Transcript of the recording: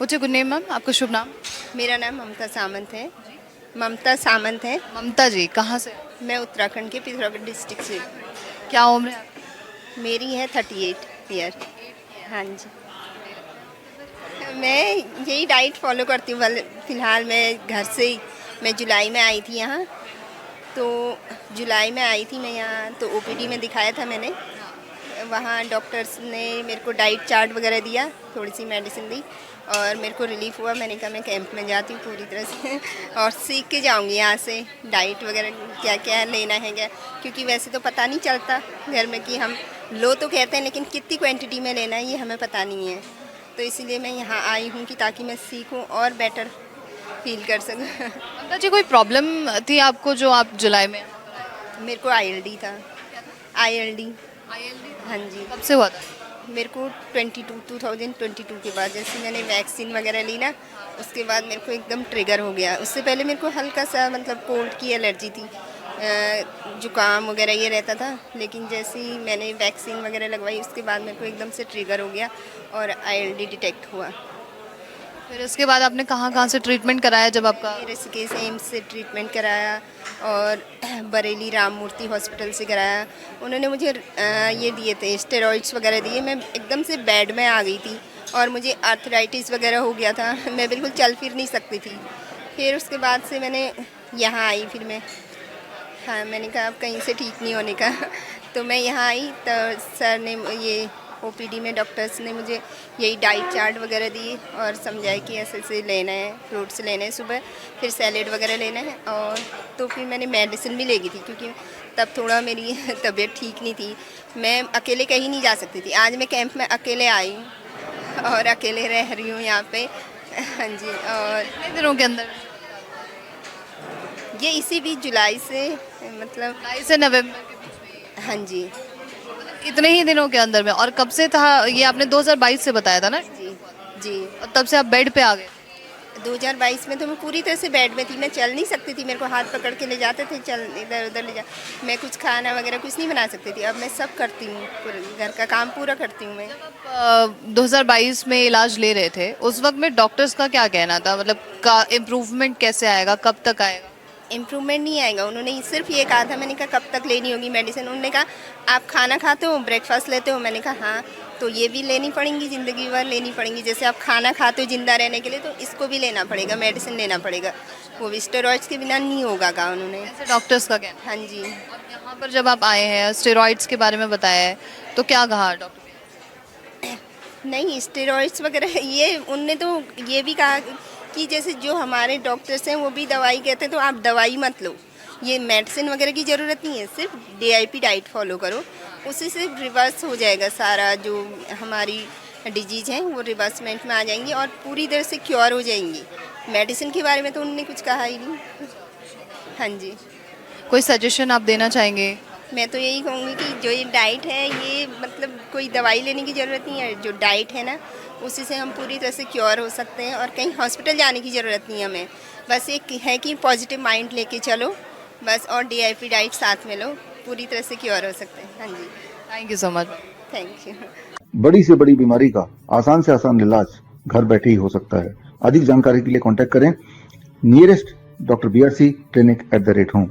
मुझे good name ma'am, आपका शुभ नाम? मेरा नाम ममता सामंत है। ममता सामंत है। ममता जी, कहाँ से? मैं उत्तराखंड के पिथौरागढ़ डिस्ट्रिक्ट से। क्या उम्र है आपकी? मेरी है 38 ईयर। हाँ जी। मैं यही डाइट फॉलो करती हूँ। फ़िलहाल मैं घर से ही, मैं जुलाई में आई थी यहाँ। तो जुलाई में आई थी मैं यहाँ, तो ओपीडी में दिखाया था मैंने। वहाँ डॉक्टर्स ने मेरे को डाइट चार्ट वगैरह दिया, थोड़ी सी मेडिसिन दी और मेरे को रिलीफ़ हुआ। मैंने कहा मैं कैंप में जाती हूँ पूरी तरह से और सीख के जाऊँगी यहाँ से डाइट वगैरह क्या क्या लेना है क्या, क्योंकि वैसे तो पता नहीं चलता घर में कि हम लो तो कहते हैं, लेकिन कितनी क्वांटिटी में लेना है ये हमें पता नहीं है। तो इसीलिए मैं यहाँ आई हूँ कि ताकि मैं सीखूँ और बेटर फील कर सकूँ। ममता जी, कोई प्रॉब्लम थी आपको जो आप जुलाई में? मेरे को आईएलडी था। आईएलडी। हाँ जी। कब से हुआ था? मेरे को 2022 के बाद जैसे मैंने वैक्सीन वगैरह ली ना, उसके बाद मेरे को एकदम ट्रिगर हो गया। उससे पहले मेरे को हल्का सा मतलब कोल्ड की एलर्जी थी, जुकाम वगैरह ये रहता था, लेकिन जैसे ही मैंने वैक्सीन वगैरह लगवाई उसके बाद मेरे को एकदम से ट्रिगर हो गया और आईएलडी डिटेक्ट हुआ। फिर उसके बाद आपने कहाँ कहाँ से ट्रीटमेंट कराया जब आपका? ऋषिकेश एम्स से ट्रीटमेंट कराया और बरेली राम मूर्ति हॉस्पिटल से कराया। उन्होंने मुझे ये दिए थे, स्टेरॉइड्स वगैरह दिए। मैं एकदम से बेड में आ गई थी और मुझे आर्थराइटिस वगैरह हो गया था। मैं बिल्कुल चल फिर नहीं सकती थी। फिर उसके बाद से मैंने यहाँ आई। फिर मैं, हाँ, मैंने कहा अब कहीं से ठीक नहीं होने का तो मैं यहाँ आई तो सर ने ये ओपीडी में डॉक्टर्स ने मुझे यही डाइट चार्ट वगैरह दी और समझाया कि ऐसे ऐसे लेना है, फ्रूट्स लेने हैं सुबह, फिर सैलेड वगैरह लेना है। और तो फिर मैंने मेडिसिन भी ले गई थी, क्योंकि तब थोड़ा मेरी तबीयत ठीक नहीं थी। मैं अकेले कहीं नहीं जा सकती थी। आज मैं कैंप में अकेले आई हूँ और अकेले रह रही हूँ यहाँ पे। हाँ जी। और कितने दिनों के अंदर? ये इसी बीच जुलाई से, मतलब जुलाई से नवंबर के बीच में? हाँ जी। इतने ही दिनों के अंदर में? और कब से था ये? आपने 2022 से बताया था ना? जी जी। और तब से आप बेड पे आ गए? 2022 में तो मैं पूरी तरह से बेड में थी। मैं चल नहीं सकती थी। मेरे को हाथ पकड़ के ले जाते थे, चल इधर उधर ले जा। मैं कुछ खाना वगैरह कुछ नहीं बना सकती थी। अब मैं सब करती हूँ, पूरे घर का काम पूरा करती हूँ मैं। 2022 में इलाज ले रहे थे, उस वक्त में डॉक्टर्स का क्या कहना था? मतलब का इम्प्रूवमेंट कैसे आएगा, कब तक आएगा? इम्प्रूवमेंट नहीं आएगा। उन्होंने सिर्फ ये कहा था। मैंने कहा कब तक लेनी होगी मेडिसिन? उन्होंने कहा आप खाना खाते हो, ब्रेकफास्ट लेते हो? मैंने कहा हाँ। तो ये भी लेनी पड़ेंगी, ज़िंदगी भर लेनी पड़ेंगी। जैसे आप खाना खाते हो जिंदा रहने के लिए, तो इसको भी लेना पड़ेगा, मेडिसिन लेना पड़ेगा। वो भी स्टेरॉइड्स के बिना नहीं होगा, कहा उन्होंने। ऐसे डॉक्टर्स का कहना? हाँ जी। और यहाँ पर जब आप आए हैं, स्टेरॉइड्स के बारे में बताया है, तो क्या कहा डॉक्टर? नहीं, स्टेरॉइड्स वगैरह ये उनने तो ये भी कहा कि जैसे जो हमारे डॉक्टर्स हैं वो भी दवाई कहते हैं, तो आप दवाई मत लो, ये मेडिसिन वगैरह की ज़रूरत नहीं है, सिर्फ डीआईपी डाइट फॉलो करो, उससे से रिवर्स हो जाएगा सारा जो हमारी डिजीज़ हैं, वो रिवर्समेंट में आ जाएंगी और पूरी तरह से क्योर हो जाएंगी। मेडिसिन के बारे में तो उन्होंने कुछ कहा ही नहीं। हाँ जी। कोई सजेशन आप देना चाहेंगे? मैं तो यही कहूँगी कि जो ये डाइट है, ये मतलब कोई दवाई लेने की ज़रूरत नहीं है। जो डाइट है ना, उसी से हम पूरी तरह से क्योर हो सकते हैं और कहीं हॉस्पिटल जाने की ज़रूरत नहीं है हमें। बस एक है कि पॉजिटिव माइंड लेके चलो बस, और डीआईपी डाइट साथ में लो, पूरी तरह से क्योर हो सकते हैं। हाँ जी। Thank you so much. Thank you. बड़ी से बड़ी बीमारी का आसान से आसान इलाज घर बैठे ही हो सकता है। अधिक जानकारी के लिए कांटेक्ट करें nearest doctor BRC clinic @home।